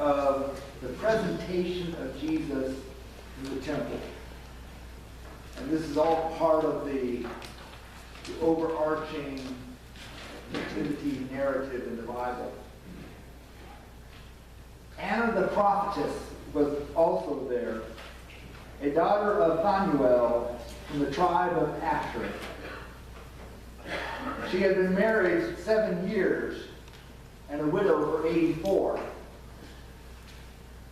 of the presentation of Jesus in the temple. And this is all part of the overarching nativity narrative in the Bible. Anna the prophetess was also there, a daughter of Phanuel from the tribe of Asher. She had been married 7 years and a widow for 84.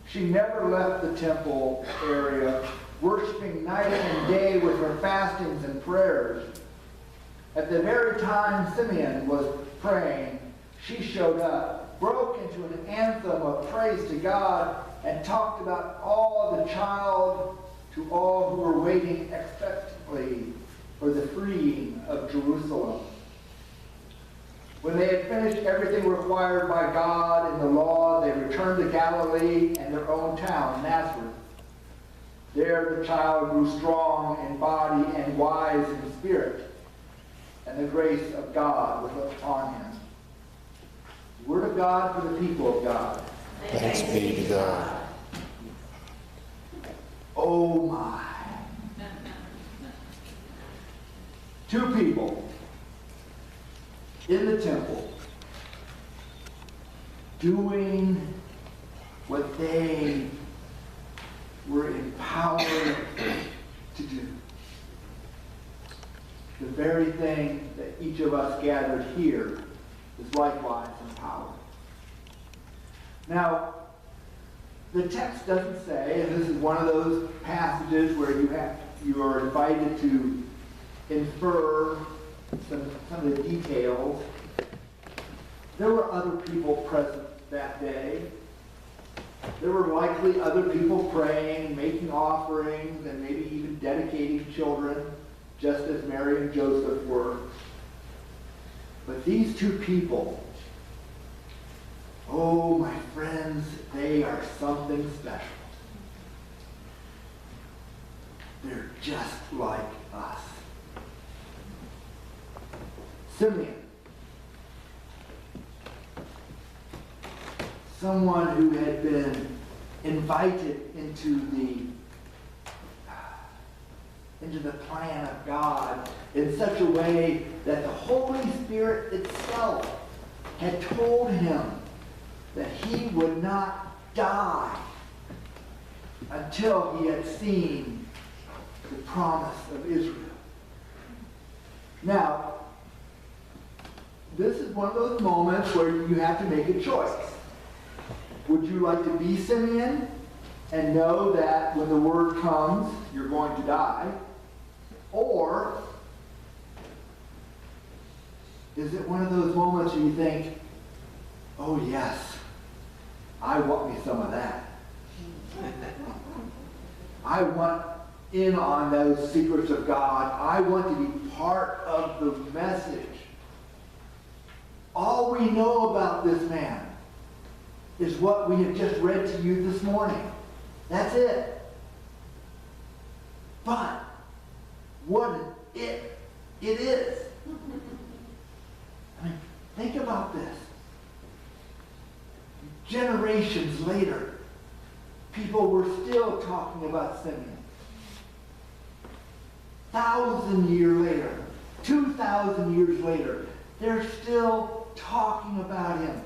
She never left the temple area, worshiping night and day with her fastings and prayers. At the very time Simeon was praying, she showed up, broke into an anthem of praise to God, and talked about the child to all who were waiting expectantly for the freeing of Jerusalem. When they had finished everything required by God in the law, they returned to Galilee and their own town, Nazareth. There the child grew strong in body and wise in spirit, and the grace of God was upon him. The word of God for the people of God. Thanks be to God. Oh my. 2 people in the temple doing what they were empowered to do. The very thing that each of us gathered here is likewise empowered. Now, the text doesn't say, and this is one of those passages where you are invited to infer some of the details. There were other people present that day. There were likely other people praying, making offerings, and maybe even dedicating children, just as Mary and Joseph were. But these 2 people, oh my friends, they are something special. They're just like us. Simeon, someone who had been invited into the plan of God in such a way that the Holy Spirit itself had told him that he would not die until he had seen the promise of Israel. Now, this is one of those moments where you have to make a choice. Would you like to be Simeon and know that when the word comes, you're going to die? Or is it one of those moments where you think, oh yes, I want me some of that. I want in on those secrets of God. I want to be part of the message. All we know about this man is what we have just read to you this morning. That's it. But what it is. I mean, think about this. Generations later, people were still talking about Simeon. 1,000 years later, 2,000 years later, they're still talking about him.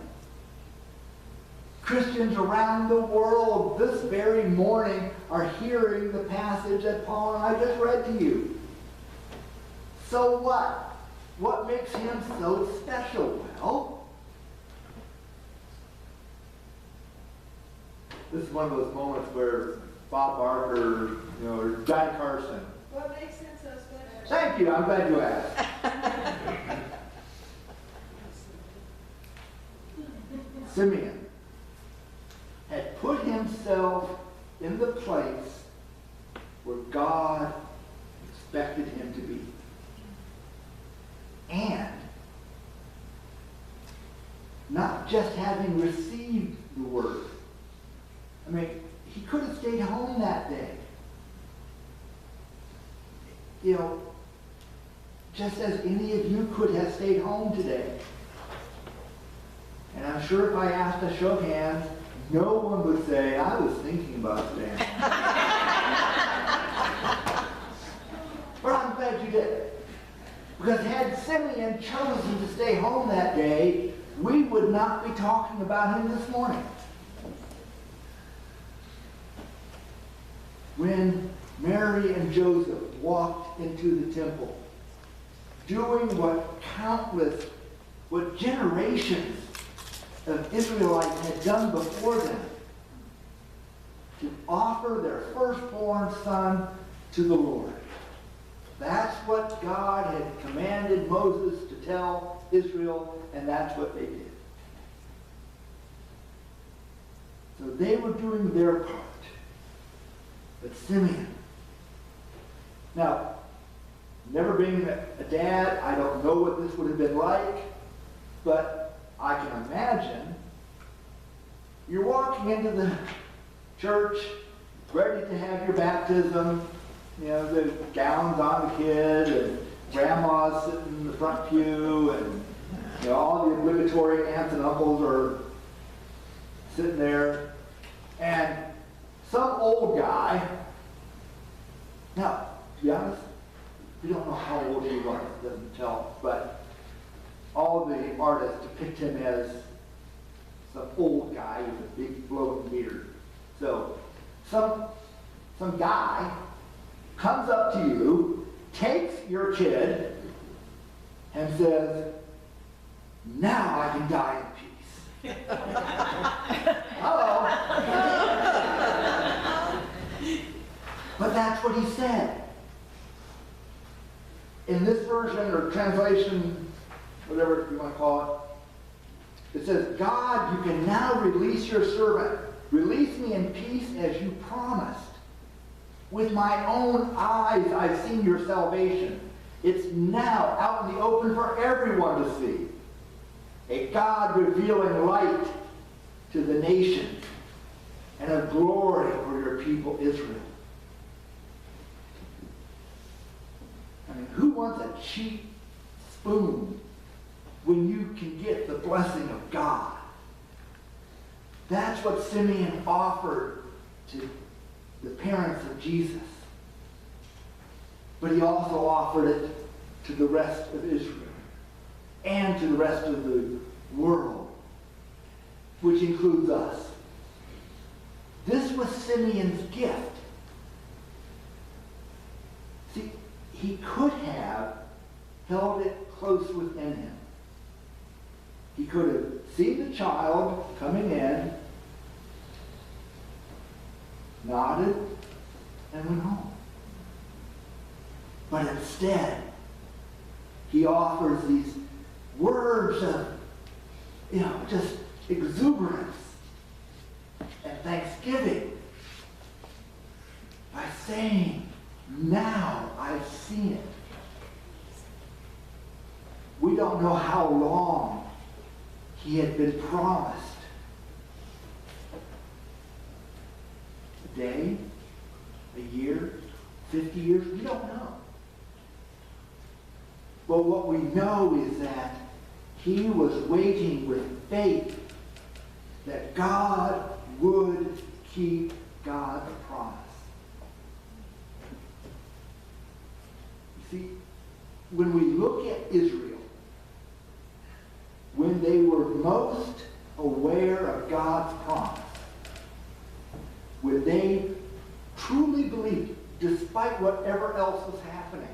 Christians around the world this very morning are hearing the passage that Paul and I just read to you. So what? What makes him so special? Well, this is one of those moments where Bob Barker, or Johnny Carson. What makes him so special? Thank you. I'm glad you asked. Simeon had put himself in the place where God expected him to be. And not just having received the word. I mean, he could have stayed home that day. Just as any of you could have stayed home today. And I'm sure if I asked a show of hands, no one would say, I was thinking about staying. But I'm glad you did. Because had Simeon chosen to stay home that day, we would not be talking about him this morning. When Mary and Joseph walked into the temple, doing what generations of Israelites had done before them, to offer their firstborn son to the Lord. That's what God had commanded Moses to tell Israel, and that's what they did. So they were doing their part. But Simeon, now, never being a dad, I don't know what this would have been like, but I can imagine you're walking into the church, ready to have your baptism, the gowns on the kid, and grandma's sitting in the front pew, and all the obligatory aunts and uncles are sitting there, and some old guy, now, to be honest, we don't know how old he was, it doesn't tell, but all the artists depict him as some old guy with a big flowing beard. So, some guy comes up to you, takes your kid, and says, now I can die in peace. Hello. But that's what he said. In this version, or translation, whatever you want to call it, it says, God, you can now release your servant. Release me in peace as you promised. With my own eyes I've seen your salvation. It's now out in the open for everyone to see. A God revealing light to the nations and a glory for your people Israel. I mean, who wants a cheap spoon when you can get the blessing of God? That's what Simeon offered to the parents of Jesus. But he also offered it to the rest of Israel and to the rest of the world, which includes us. This was Simeon's gift. See, he could have held it close within him. He could have seen the child coming in, nodded, and went home. But instead, he offers these words of, just exuberance and thanksgiving by saying, now I've seen it. We don't know how long he had been promised. A day, a year, 50 years, we don't know. But what we know is that he was waiting with faith that God would keep God's promise. You see, when we look at Israel, when they were most aware of God's promise, when they truly believed, despite whatever else was happening,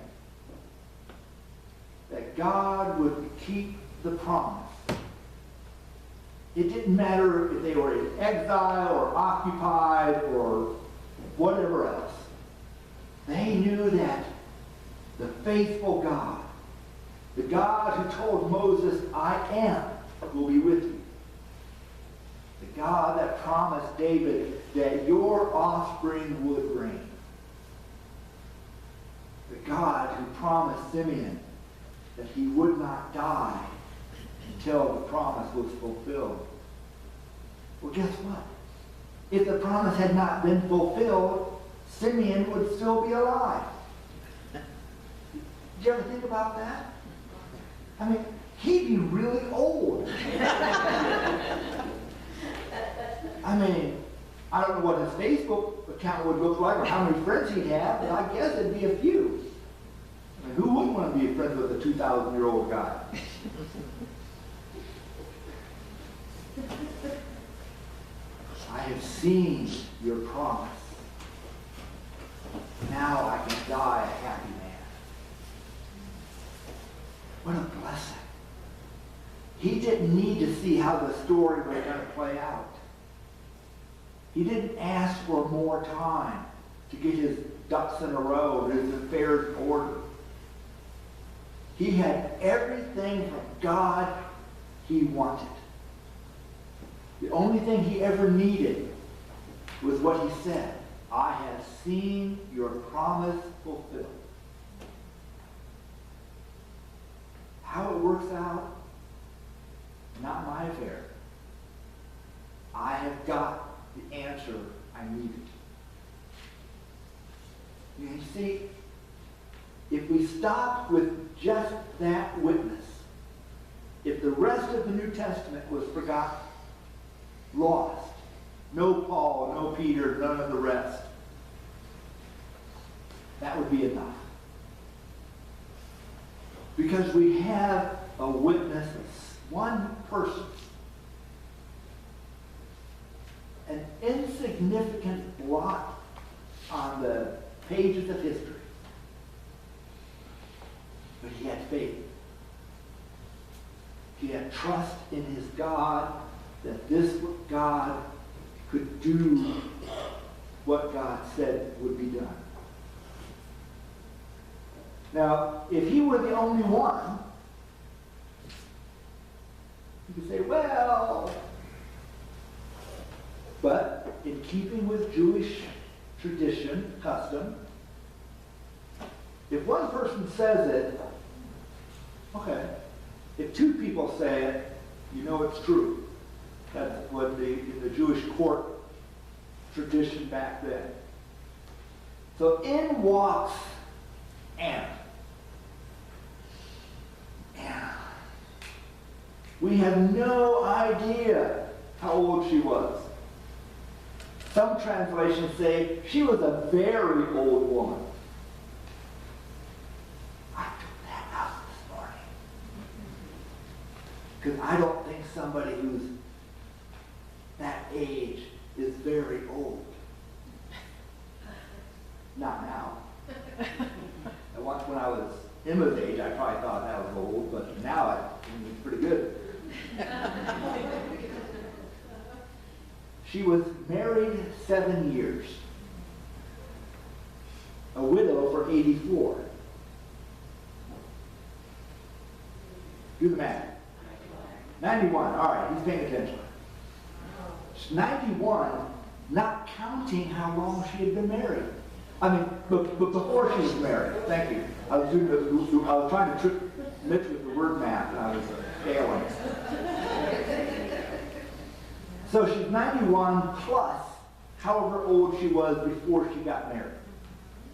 that God would keep the promise. It didn't matter if they were in exile or occupied or whatever else. They knew that the faithful God, the God who told Moses, I am, will be with you. The God that promised David that your offspring would reign. The God who promised Simeon that he would not die until the promise was fulfilled. Well, guess what? If the promise had not been fulfilled, Simeon would still be alive. Did you ever think about that? I mean, he'd be really old. I mean, I don't know what his Facebook account would look like or how many friends he'd have, but I guess it'd be a few. I mean, who wouldn't want to be friends with a 2,000-year-old guy? I have seen your promise. Now I can die a happy man. What a blessing. He didn't need to see how the story was going to play out. He didn't ask for more time to get his ducks in a row, his affairs in order. He had everything from God he wanted. The only thing he ever needed was what he said, I have seen your promise fulfilled. How it works out, not my affair. I have got the answer I needed. You see, if we stop with just that witness, if the rest of the New Testament was forgotten, lost, no Paul, no Peter, none of the rest, that would be enough. Because we have a witness, one person, an insignificant blot on the pages of history. But he had faith. He had trust in his God that this God could do what God said would be done. Now, if he were the only one, you could say, well, but in keeping with Jewish tradition, custom, if one person says it, okay. If two people say it, you know it's true. That's what in the Jewish court tradition back then. So in walks Anna. Anna. We have no idea how old she was. Some translations say she was a very old woman. I took that out this morning. Because I don't think somebody who's that age is very old. Not now. Once when I was Emma's age, I probably thought that was old, but now it's pretty good. She was married 7 years. A widow for 84. Do the math. 91. All right, he's paying attention. She's 91, not counting how long she had been married. I mean, but before she was married. Thank you. I was trying to trick Mitch with the word math, and I was failing. So she's 91 plus however old she was before she got married.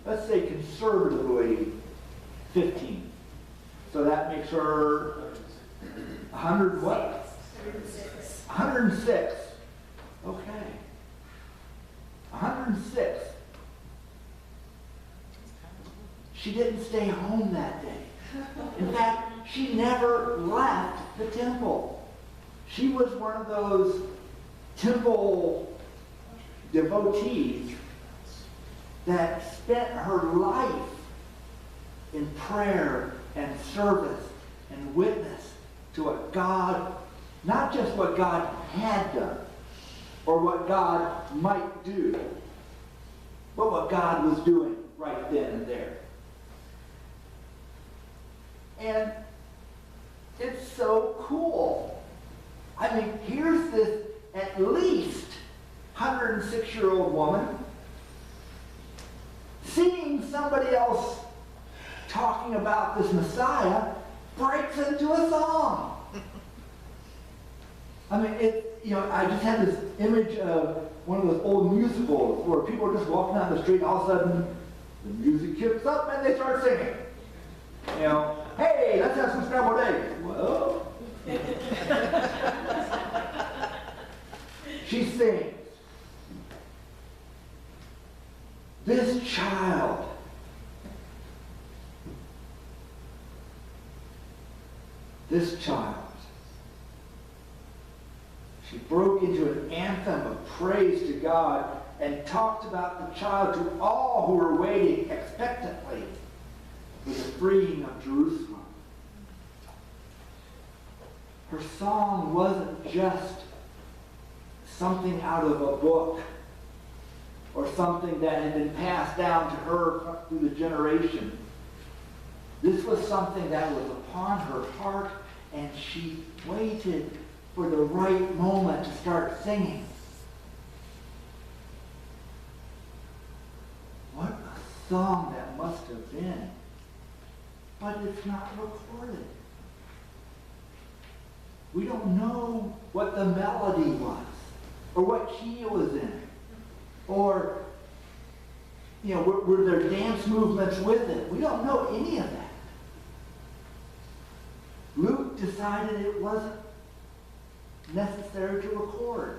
Let's say conservatively 15. So that makes her 100 what? 106. Okay. 106. She didn't stay home that day. In fact, she never left the temple. She was one of those temple devotees that spent her life in prayer and service and witness to what God, not just what God had done or what God might do, but what God was doing right then and there. And it's so cool. I mean, here's this at least 106-year-old woman seeing somebody else talking about this Messiah breaks into a song. I mean, I just had this image of one of those old musicals where people are just walking down the street and all of a sudden the music kicks up and they start singing. Hey, let's have some scrambled eggs. Well, she sings. This child, she broke into an anthem of praise to God and talked about the child to all who were waiting expectantly for the freeing of Jerusalem. Her song wasn't just something out of a book or something that had been passed down to her through the generation. This was something that was upon her heart, and she waited for the right moment to start singing. What a song that must have been. But it's not recorded. We don't know what the melody was, or what key it was in, or were there dance movements with it? We don't know any of that. Luke decided it wasn't necessary to record.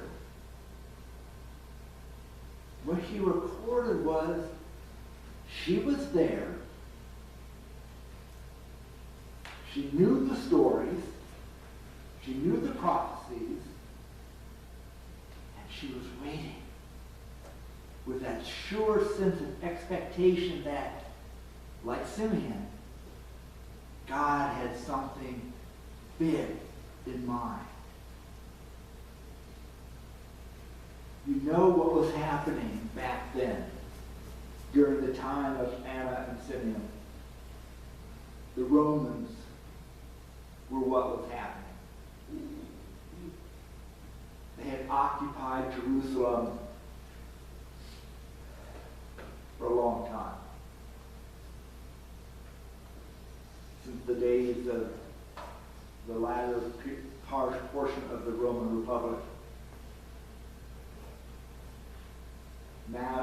What he recorded was she was there. She knew the stories. She knew the prophecies. And she was waiting with that sure sense of expectation that, like Simeon, God had something big in mind. You know what was happening back then, during the time of Anna and Simeon. The Romans were what was happening. They had occupied Jerusalem for a long time. Since the days of the latter portion of the Roman Republic. Now